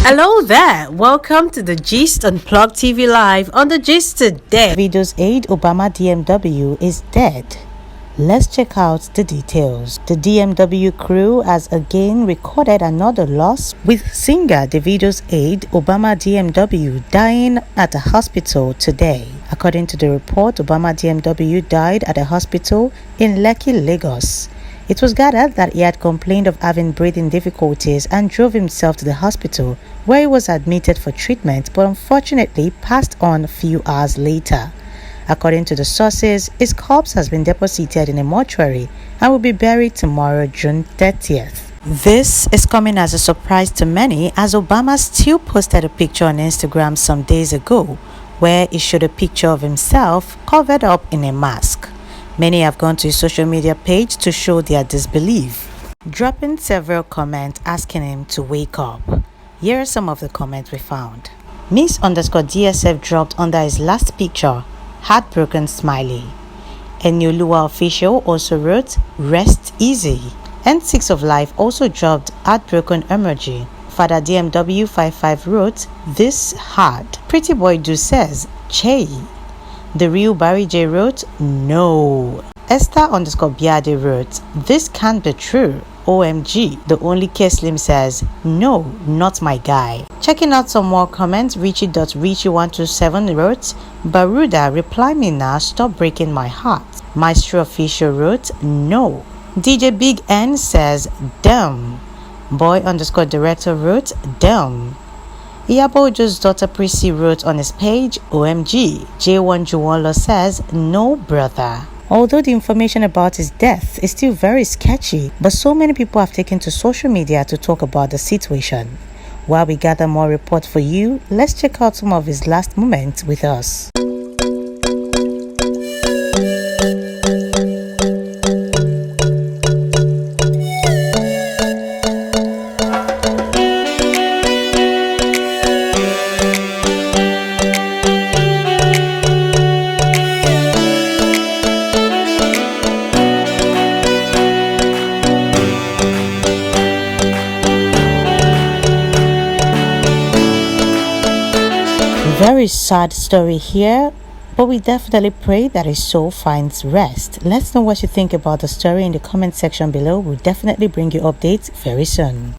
Hello there, welcome to the Gist Unplugged TV Live. On the Gist today, Davido's Aide Obama DMW is dead. Let's check out the details. The DMW crew has again recorded another loss, with singer Davido's aide Obama DMW dying at a hospital today. According to the report, Obama DMW died at a hospital in Lekki, Lagos. It was gathered that he had complained of having breathing difficulties and drove himself to the hospital, where he was admitted for treatment but unfortunately passed on a few hours later. According to the sources, his corpse has been deposited in a mortuary and will be buried tomorrow, June 30th. This is coming as a surprise to many, as Obama still posted a picture on Instagram some days ago where he showed a picture of himself covered up in a mask. Many have gone to his social media page to show their disbelief, dropping several comments asking him to wake up. Here are some of the comments we found. Miss_DSF dropped under his last picture, heartbroken smiley. Enyoluwa official also wrote, rest easy. N6 of Life also dropped heartbroken emoji. Father DMW 55 wrote, this hard. Prettyboydo says, Chee. The real Barry J wrote, no. Esther_Biade wrote, this can't be true. OMG. The only Slim says, no, not my guy. Checking out some more comments, Richie.Richie127 wrote, Baruda, reply me now, stop breaking my heart. Maestro Official wrote, no. djbign says, Danm. Boy_director wrote, Danm. Iyabojo's daughter Prissy wrote on his page, OMG. J1 Juwonlo says, no brother. Although the information about his death is still very sketchy, but so many people have taken to social media to talk about the situation. While we gather more reports for you, let's check out some of his last moments with us. Very sad story here, but we definitely pray that his soul finds rest. Let's know what you think about the story in the comment section below. We'll definitely bring you updates very soon.